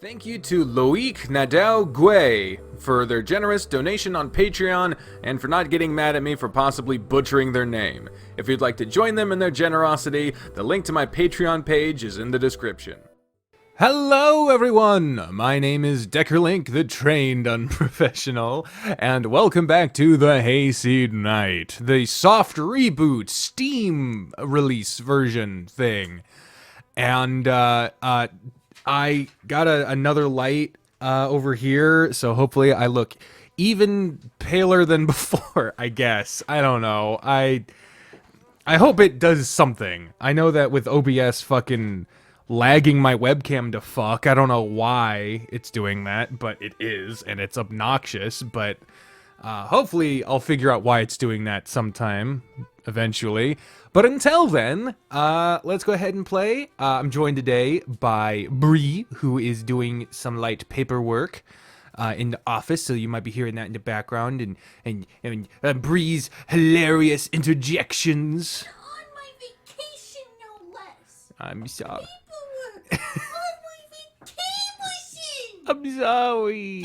Thank you to Loic Nadal Gui for their generous donation on Patreon and for not getting mad at me for possibly butchering their name. If you'd like to join them in their generosity, the link to my Patreon page is in the description. Hello everyone! My name is Deckerlink, the trained unprofessional, and welcome back to the Hayseed Night, the soft reboot Steam release version thing. And I got another light over here, so hopefully I look even paler than before, I guess. I don't know. I hope it does something. I know that with OBS fucking lagging my webcam to fuck, I don't know why it's doing that, but it is, and it's obnoxious, but hopefully I'll figure out why it's doing that sometime, eventually. But until then, let's go ahead and play. I'm joined today by Bri, who is doing some light paperwork in the office, so you might be hearing that in the background, and Bri's hilarious interjections. On my vacation, no less. I'm sorry. Paperwork. On my vacation. I'm sorry.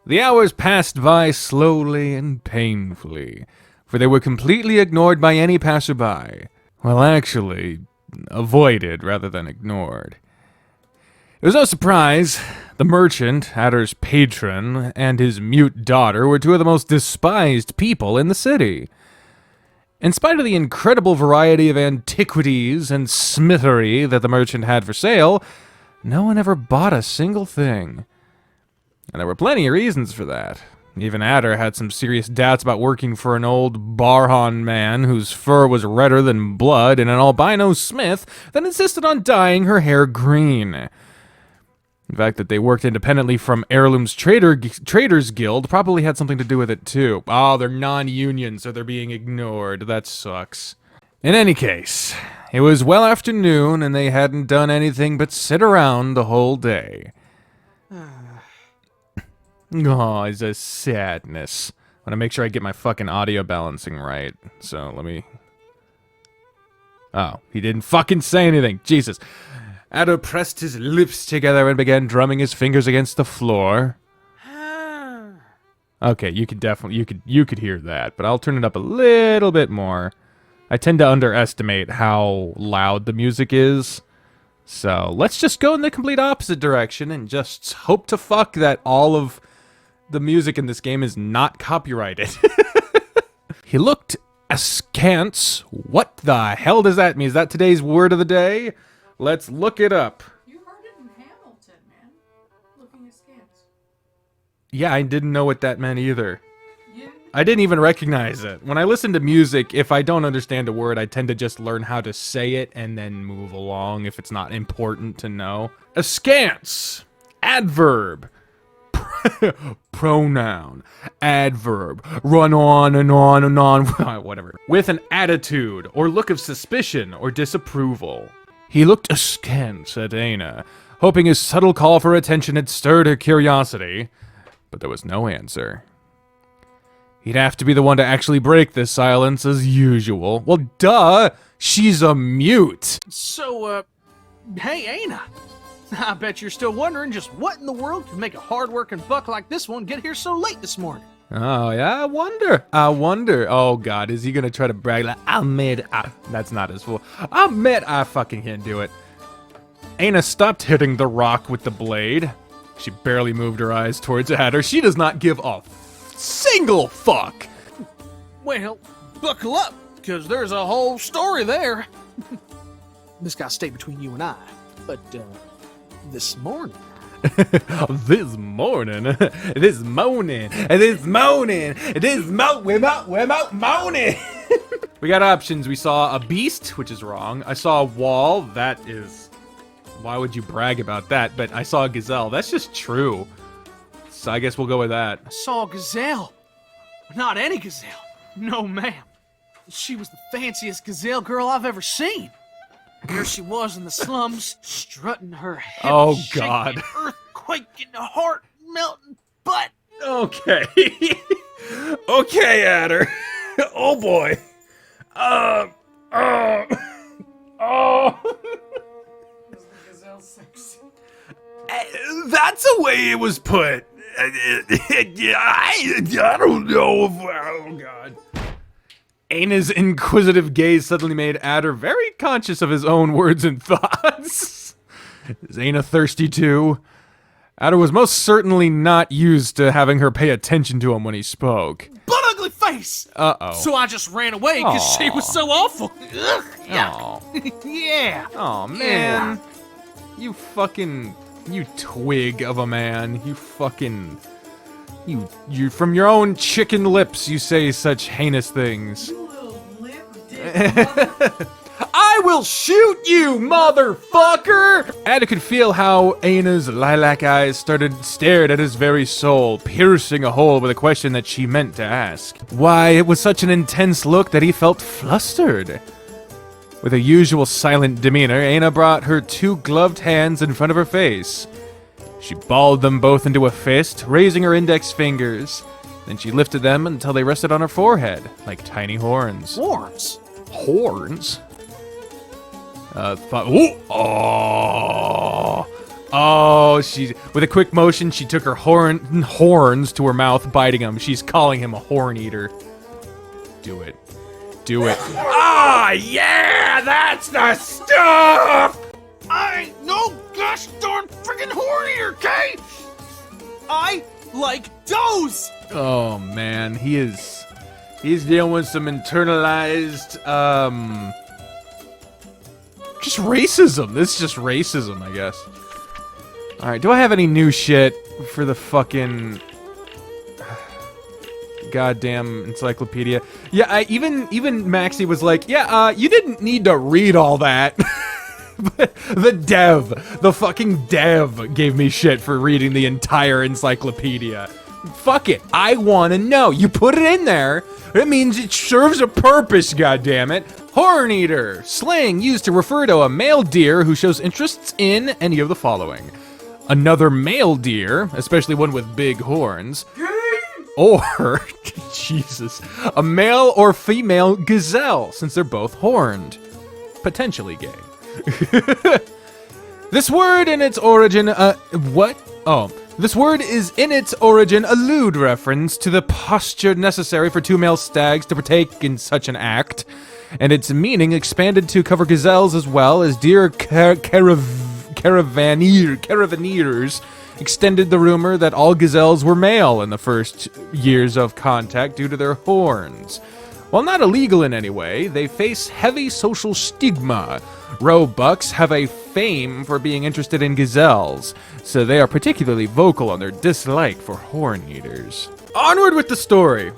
The hours passed by slowly and painfully, for they were completely ignored by any passerby. Well, actually, avoided rather than ignored. It was no surprise. The merchant, Adder's patron, and his mute daughter were two of the most despised people in the city. In spite of the incredible variety of antiquities and smithery that the merchant had for sale, no one ever bought a single thing. And there were plenty of reasons for that. Even Adder had some serious doubts about working for an old Barhan man whose fur was redder than blood and an albino smith that insisted on dyeing her hair green. The fact that they worked independently from Heirloom's Traders Guild probably had something to do with it too. Oh, they're non-union, so they're being ignored. That sucks. In any case, it was well after noon and they hadn't done anything but sit around the whole day. Oh, it's a sadness. I want to make sure I get my fucking audio balancing right. So, let me... Oh, he didn't fucking say anything. Jesus. Adder pressed his lips together and began drumming his fingers against the floor. Okay, you could definitely... You could hear that, but I'll turn it up a little bit more. I tend to underestimate how loud the music is. So, let's just go in the complete opposite direction and just hope to fuck that all of the music in this game is not copyrighted. He looked askance. What the hell does that mean? Is that today's word of the day? Let's look it up. You heard it in Hamilton, man. Looking askance. Yeah, I didn't know what that meant either. Yeah. I didn't even recognize it. When I listen to music, if I don't understand a word, I tend to just learn how to say it and then move along if it's not important to know. Askance. Adverb. Pronoun. Adverb. Run on and on and on. Whatever. With an attitude or look of suspicion or disapproval. He looked askance at Anna, hoping his subtle call for attention had stirred her curiosity, but there was no answer. He'd have to be the one to actually break this silence as usual. Well, duh! She's a mute! So, hey, Anna. I bet you're still wondering just what in the world could make a hard-working buck like this one get here so late this morning. Oh, yeah, I wonder. Oh, God, is he gonna try to brag like, that's not his fault. I fucking can't do it. Anna stopped hitting the rock with the blade. She barely moved her eyes towards Adder. She does not give a single fuck. Well, buckle up, because there's a whole story there. This got to stay between you and I, but, this morning... This morning, We got options. We saw a beast, which is wrong. I saw a wall. That is... Why would you brag about that? But I saw a gazelle. That's just true. So I guess we'll go with that. I saw a gazelle. Not any gazelle. No, ma'am. She was the fanciest gazelle girl I've ever seen. There she was in the slums, strutting her head, oh, God. Earthquake in the heart, melting butt. Okay. Okay, Adder. Oh, boy. Was the gazelle sexy? That's the way it was put. I don't know. Oh, God. Ana's inquisitive gaze suddenly made Adder very conscious of his own words and thoughts. Is Ana thirsty too? Adder was most certainly not used to having her pay attention to him when he spoke. Butt ugly face! Uh-oh. So I just ran away because she was so awful. Ugh, yeah. Aw. Yeah. Oh man. You twig of a man. You from your own chicken lips you say such heinous things. You little lip dick. I will shoot you, motherfucker! Ada could feel how Ana's lilac eyes stared at his very soul, piercing a hole with a question that she meant to ask. Why, it was such an intense look that he felt flustered. With her usual silent demeanor, Ana brought her two gloved hands in front of her face. She balled them both into a fist, raising her index fingers. Then she lifted them until they rested on her forehead, like tiny horns. Horns? Horns? She with a quick motion, she took her horns to her mouth, biting them. She's calling him a horn eater. Do it. Ah, yeah, that's the stuff! I ain't no gosh darn friggin' horn eater, okay? I like those! Oh man, he's dealing with some internalized, just racism. This is just racism, I guess. Alright, do I have any new shit for the fucking goddamn encyclopedia? Yeah, even Maxie was like, yeah, you didn't need to read all that. The fucking dev gave me shit for reading the entire encyclopedia. Fuck it, I wanna know. You put it in there, it means it serves a purpose, goddammit. Horn eater, slang used to refer to a male deer who shows interests in any of the following. Another male deer, especially one with big horns. Or, Jesus, a male or female gazelle, since they're both horned. Potentially gay. This word in its origin, what? Oh, this word is in its origin a lewd reference to the posture necessary for two male stags to partake in such an act, and its meaning expanded to cover gazelles as well as deer caravaneers extended the rumor that all gazelles were male in the first years of contact due to their horns. While not illegal in any way, they face heavy social stigma. Roebucks have a fame for being interested in gazelles, so they are particularly vocal on their dislike for horn eaters. Onward with the story.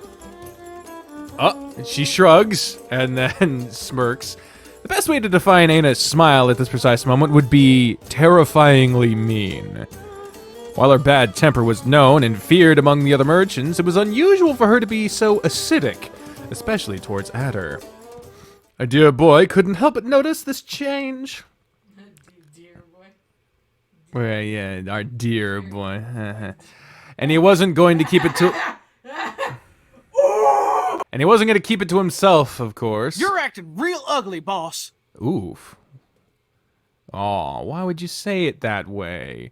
She shrugs and then smirks. The best way to define Ana's smile at this precise moment would be terrifyingly mean. While her bad temper was known and feared among the other merchants, it was unusual for her to be so acidic, especially towards Adder. Our dear boy couldn't help but notice this change. Dear boy. Well, yeah, our dear boy. And he wasn't going to keep it to... And he wasn't going to keep it to himself, of course. You're acting real ugly, boss. Oof. Aw, why would you say it that way?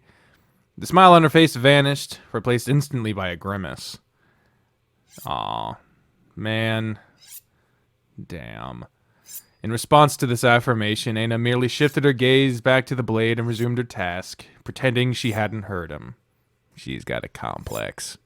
The smile on her face vanished, replaced instantly by a grimace. Aw, man. Damn. In response to this affirmation, Ana merely shifted her gaze back to the blade and resumed her task, pretending she hadn't heard him. She's got a complex.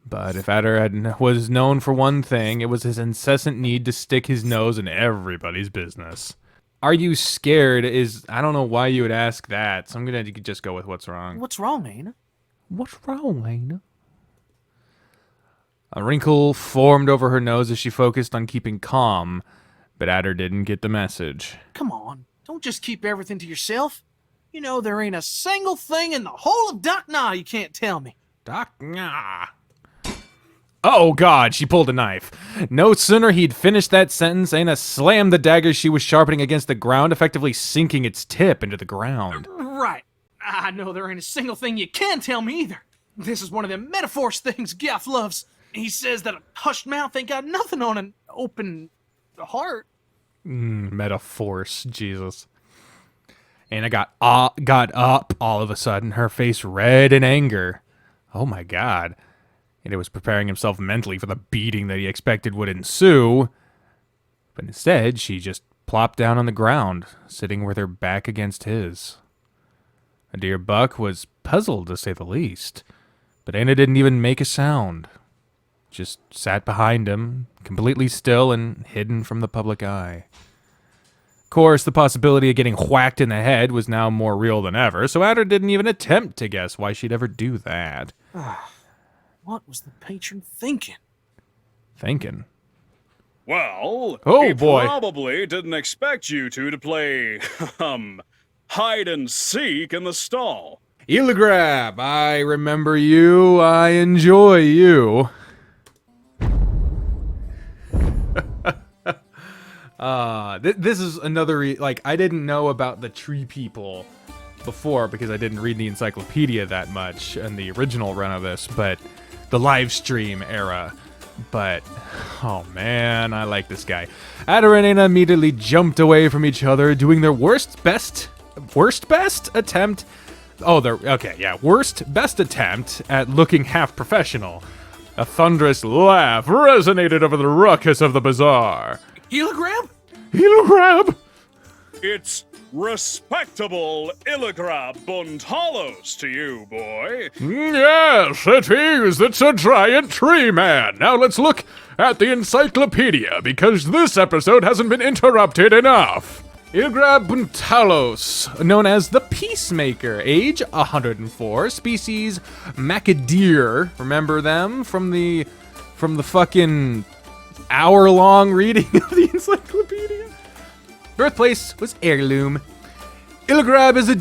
But if Adder was known for one thing, it was his incessant need to stick his nose in everybody's business. Are you scared I don't know why you would ask that, so I'm gonna just go with what's wrong. What's wrong, Ana? What's wrong, Ana? A wrinkle formed over her nose as she focused on keeping calm, but Adder didn't get the message. Come on, don't just keep everything to yourself. You know there ain't a single thing in the whole of Doc Nah you can't tell me. Doc Nah. Oh God, she pulled a knife. No sooner he'd finished that sentence, Ana slammed the dagger she was sharpening against the ground, effectively sinking its tip into the ground. Right. I know there ain't a single thing you can tell me either. This is one of them metaphors things Gaff loves. He says that a hushed mouth ain't got nothing on an open heart. Metaphors, Jesus. Anna got up all of a sudden, her face red in anger. Oh my god. And it was preparing himself mentally for the beating that he expected would ensue. But instead, she just plopped down on the ground, sitting with her back against his. Dear Buck was puzzled, to say the least. But Anna didn't even make a sound. Just sat behind him, completely still and hidden from the public eye. Of course, the possibility of getting whacked in the head was now more real than ever, so Adder didn't even attempt to guess why she'd ever do that. What was the patron thinking? Thinking? Well, Oh, he boy. probably didn't expect you two to play, hide and seek in the stall. Illagrab, I remember you, I enjoy you. This is another, I didn't know about the tree people before because I didn't read the encyclopedia that much in the original run of this, but the live stream era. But, oh man, I like this guy. Adder and Anna immediately jumped away from each other, doing their worst best attempt. Worst best attempt at looking half professional. A thunderous laugh resonated over the ruckus of the bazaar. Illagrab? Illagrab! It's respectable Illagrab Buntalos to you, boy. Yes, it is. It's a giant tree man. Now let's look at the encyclopedia, because this episode hasn't been interrupted enough. Illagrab Buntalos, known as the Peacemaker, age 104, species Macadeer. Remember them from the fucking hour-long reading of the encyclopedia? Birthplace was Heirloom. Illagrab is a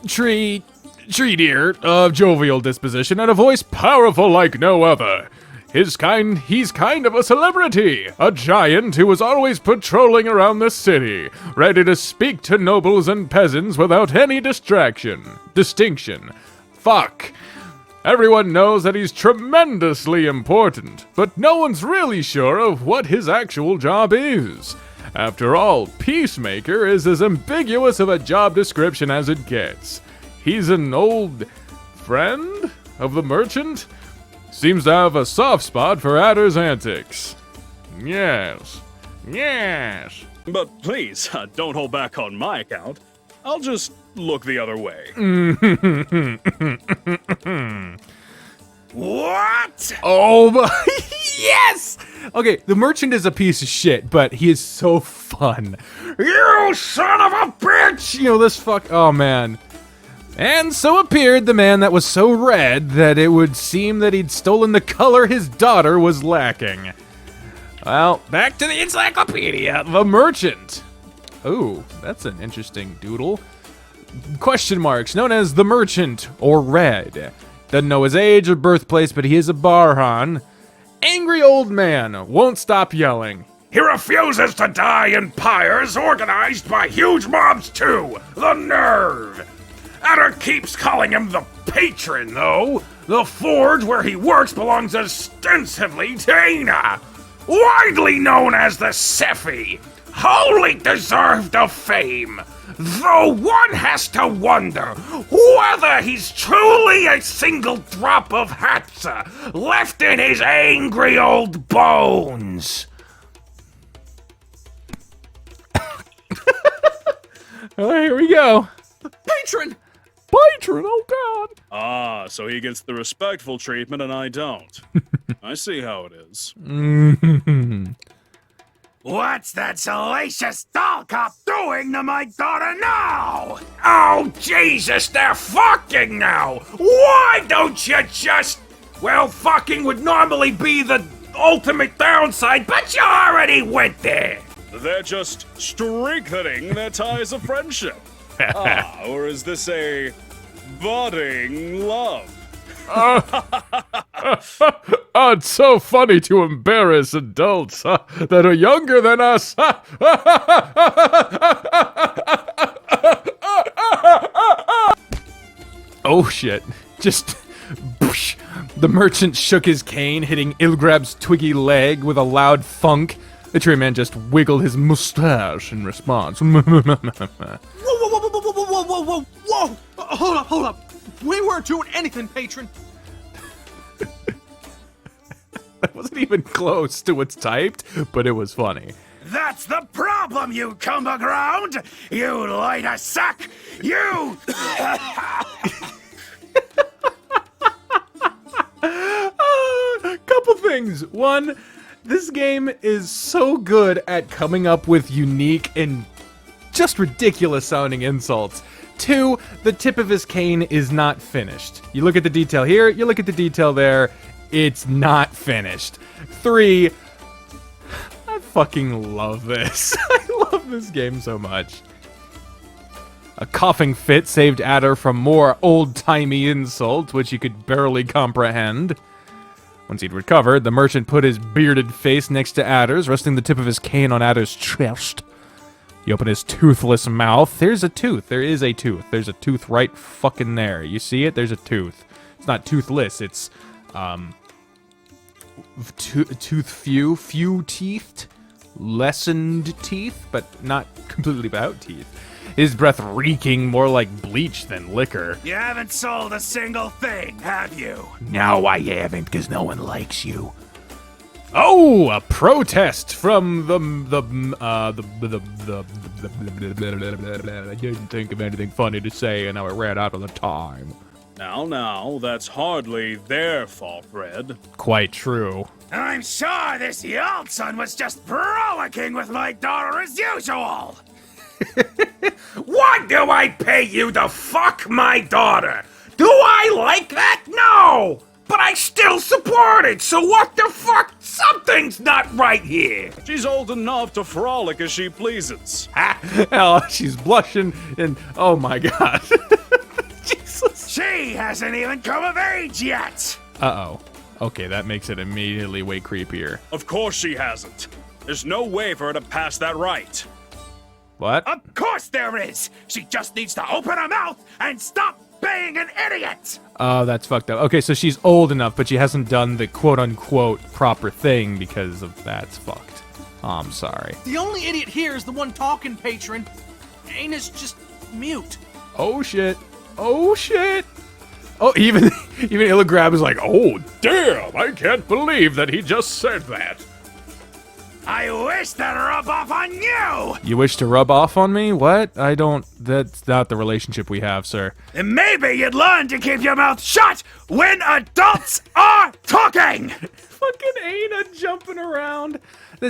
tree deer of jovial disposition and a voice powerful like no other. He's kind of a celebrity, a giant who was always patrolling around the city, ready to speak to nobles and peasants without any distinction. Fuck. Everyone knows that he's tremendously important, but no one's really sure of what his actual job is. After all, Peacemaker is as ambiguous of a job description as it gets. He's an old friend of the merchant? Seems to have a soft spot for Adder's antics. Yes. But please, don't hold back on my account. I'll just look the other way. What? Oh my, yes! Okay, the merchant is a piece of shit, but he is so fun. You son of a bitch! You know, this oh man. And so appeared the man that was so red that it would seem that he'd stolen the color his daughter was lacking. Well, back to the encyclopedia. The merchant. Ooh, that's an interesting doodle. Question marks, known as the merchant, or Red. Doesn't know his age or birthplace, but he is a Barhan. Angry old man, won't stop yelling. He refuses to die in pyres organized by huge mobs too. The nerve! Adder keeps calling him the Patron, though. The forge where he works belongs ostensibly to Anna, widely known as the Sephi. Wholly deserved of fame. Though one has to wonder whether he's truly a single drop of Hatsa left in his angry old bones. Well, here we go. Patron! Patron, oh god. Ah, so he gets the respectful treatment and I don't. I see how it is. What's that salacious doll cop doing to my daughter now? Oh, Jesus, they're fucking now! Why don't you just... Well, fucking would normally be the ultimate downside, but you already went there! They're just strengthening their ties of friendship. Or is this a budding love? It's so funny to embarrass adults that are younger than us. Oh shit. Just... Boosh. The merchant shook his cane, hitting Illagrab's twiggy leg with a loud thunk. The tree man just wiggled his mustache in response. Whoa, hold up. We weren't doing anything, Patron. That wasn't even close to what's typed, but it was funny. That's the problem, you cumberground! You lighter sack! You! Couple things. One, this game is so good at coming up with unique and just ridiculous sounding insults. Two, the tip of his cane is not finished. You look at the detail here, you look at the detail there, it's not finished. Three, I fucking love this. I love this game so much. A coughing fit saved Adder from more old-timey insults, which he could barely comprehend. Once he'd recovered, the merchant put his bearded face next to Adder's, resting the tip of his cane on Adder's chest. He opened his toothless mouth. There's a tooth. There is a tooth. There's a tooth right fucking there. You see it? There's a tooth. It's not toothless. It's, few-teethed, lessened teeth, but not completely without teeth. His breath reeking more like bleach than liquor. You haven't sold a single thing, have you? No, I haven't, because no one likes you. Oh, a protest from I didn't think of anything funny to say, and now I ran out of the time. Now, that's hardly their fault, Red. Quite true. I'm sure this Yeltsin was just frolicking with my daughter as usual! Why do I pay you to fuck my daughter? Do I like that? No! But I still support it, so what the fuck? Something's not right here! She's old enough to frolic as she pleases. Hell, she's blushing, and oh my god. Jesus. She hasn't even come of age yet! Uh-oh. Okay, that makes it immediately way creepier. Of course she hasn't. There's no way for her to pass that right. What? Of course there is! She just needs to open her mouth and stop being an idiot! Oh, that's fucked up. Okay, so she's old enough, but she hasn't done the quote-unquote proper thing because of that's fucked. Oh, I'm sorry. The only idiot here is the one talking, Patron. Anna's just mute. Oh, shit. Oh, shit. Oh, even Illagrab is like, oh, damn, I can't believe that he just said that. I wish to rub off on you! You wish to rub off on me? What? That's not the relationship we have, sir. And maybe you'd learn to keep your mouth shut when adults are talking! Fucking Anna jumping around.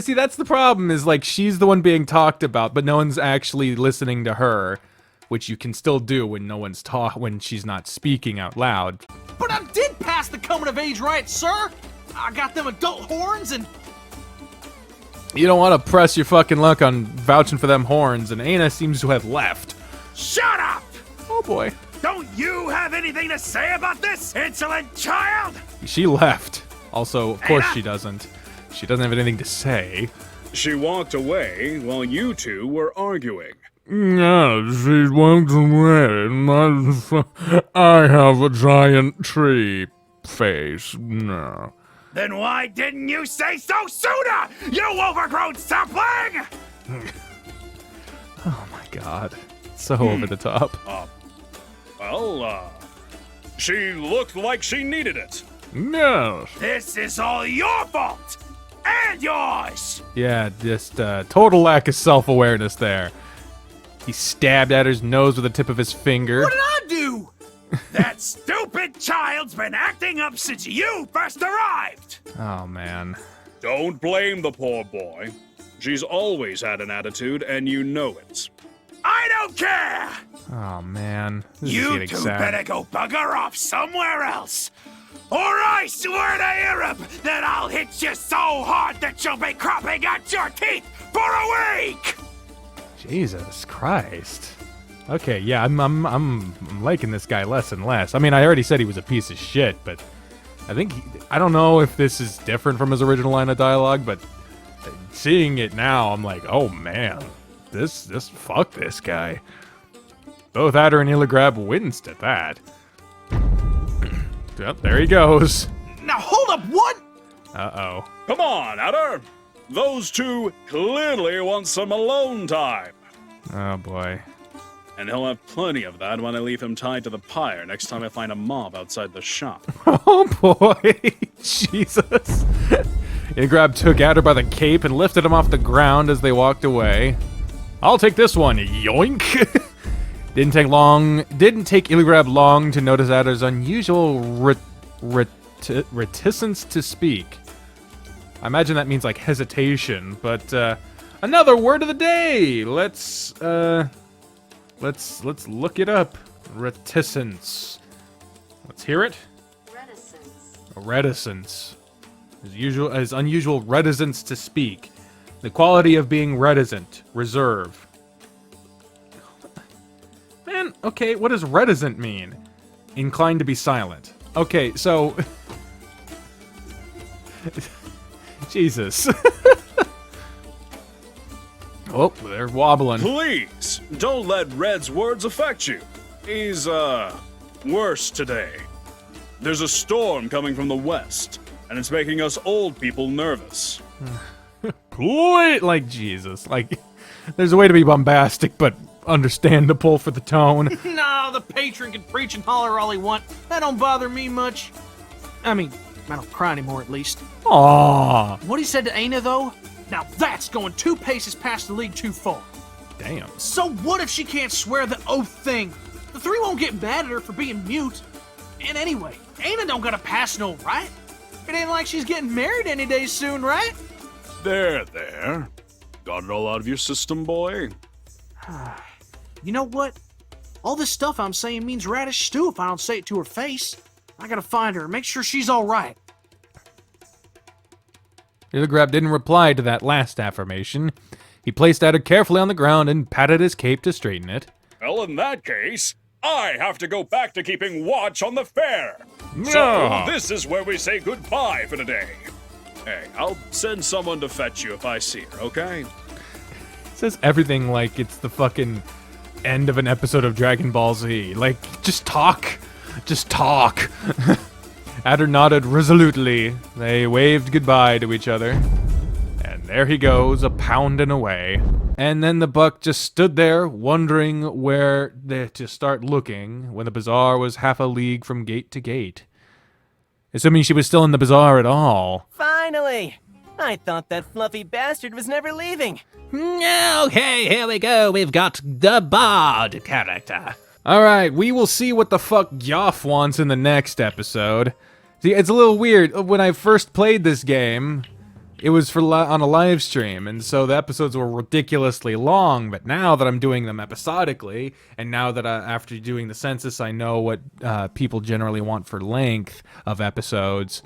See, that's the problem, is like, she's the one being talked about, but no one's actually listening to her, which you can still do when when she's not speaking out loud. But I did pass the coming of age right, sir! I got them adult horns and... You don't want to press your fucking luck on vouching for them horns, and Anna seems to have left. Shut up! Oh boy. Don't you have anything to say about this, insolent child? She left. Also, of course Anna? she doesn't. She doesn't have anything to say. She walked away while you two were arguing. Yeah, she walked away. I have a giant tree face. No. Then why didn't you say so sooner, you overgrown sapling? Oh my god. So over the top. She looked like she needed it. No. This is all your fault! And yours! Yeah, just total lack of self-awareness there. He stabbed at her nose with the tip of his finger. What did I do? That stupid child's been acting up since you first arrived! Oh man. Don't blame the poor boy. She's always had an attitude, and you know it. I don't care! Oh man. This is You getting two sad. better go bugger off somewhere else! Or I swear to Arab that I'll hit you so hard that you'll be cropping out your teeth for a week! Jesus Christ. Okay, yeah, I'm liking this guy less and less. I mean, I already said he was a piece of shit, but I think I don't know if this is different from his original line of dialogue, but seeing it now, I'm like, oh man, this fuck this guy. Both Adder and Illagrab winced at that. Yep, there he goes. Now hold up, what? Uh-oh. Come on, Adder. Those two clearly want some alone time. Oh boy. And he'll have plenty of that when I leave him tied to the pyre next time I find a mob outside the shop. Oh boy, Jesus. Illagrab took Adder by the cape and lifted him off the ground as they walked away. I'll take this one, yoink. Didn't take Illagrab long to notice Adder's unusual reticence to speak. I imagine that means like hesitation, but another word of the day. Let's look it up. Reticence. Let's hear it. Reticence. Reticence. As unusual reticence to speak. The quality of being reticent. Reserve. Man, okay, what does reticent mean? Inclined to be silent. Okay, so... Jesus. Oh, they're wobbling. Please, don't let Red's words affect you. He's, worse today. There's a storm coming from the west, and it's making us old people nervous. Like Jesus. Like, there's a way to be bombastic, but understandable for the tone. No, the patron can preach and holler all he want. That don't bother me much. I mean, I don't cry anymore, at least. Aww. What he said to Aina, though? Now that's going 2 paces past the league too far. Damn. So what if she can't swear the oath thing? The 3 won't get mad at her for being mute. And anyway, Aina don't got a pass no right. It ain't like she's getting married any day soon, right? There. Got it all out of your system, boy? You know what? All this stuff I'm saying means radish stew if I don't say it to her face. I gotta find her and make sure she's alright. Illagrab didn't reply to that last affirmation. He placed Adder carefully on the ground and patted his cape to straighten it. Well, in that case, I have to go back to keeping watch on the fair. No. So, this is where we say goodbye for today. Hey, I'll send someone to fetch you if I see her, okay? Says everything like it's the fucking end of an episode of Dragon Ball Z. Like, just talk. Just talk. Adder nodded resolutely. They waved goodbye to each other. And there he goes, a-pounding away. And then the buck just stood there, wondering where to start looking, when the bazaar was half a league from gate to gate. Assuming she was still in the bazaar at all. Finally! I thought that fluffy bastard was never leaving. Okay, here we go. We've got the Bard character. Alright, we will see what the fuck Yoff wants in the next episode. See, it's a little weird. When I first played this game, it was on a live stream, and so the episodes were ridiculously long, but now that I'm doing them episodically, and now that after doing the census I know what people generally want for length of episodes,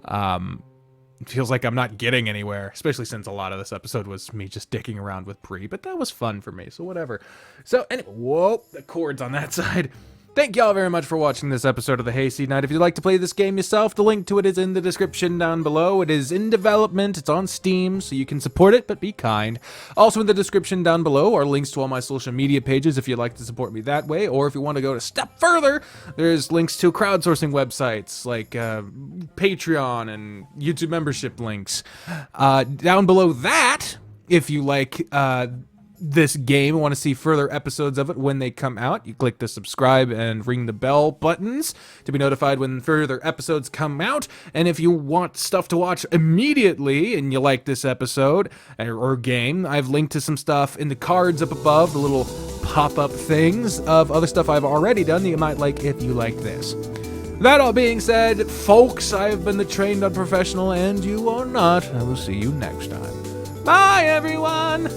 it feels like I'm not getting anywhere, especially since a lot of this episode was me just dicking around with Bri, but that was fun for me, so whatever. So anyway, whoa, the chords on that side. Thank y'all very much for watching this episode of the Hayseed Night. If you'd like to play this game yourself, the link to it is in the description down below. It is in development, it's on Steam, so you can support it, but be kind. Also in the description down below are links to all my social media pages if you'd like to support me that way, or if you want to go a step further, there's links to crowdsourcing websites like Patreon and YouTube membership links. Down below that, if you like this game and want to see further episodes of it when they come out, you click the subscribe and ring the bell buttons to be notified when further episodes come out. And if you want stuff to watch immediately and you like this episode or game, I've linked to some stuff in the cards up above, the little pop-up things of other stuff I've already done that you might like if you like this. That all being said, folks, I've been the trained unprofessional and you are not. I will see you next time. Bye, everyone!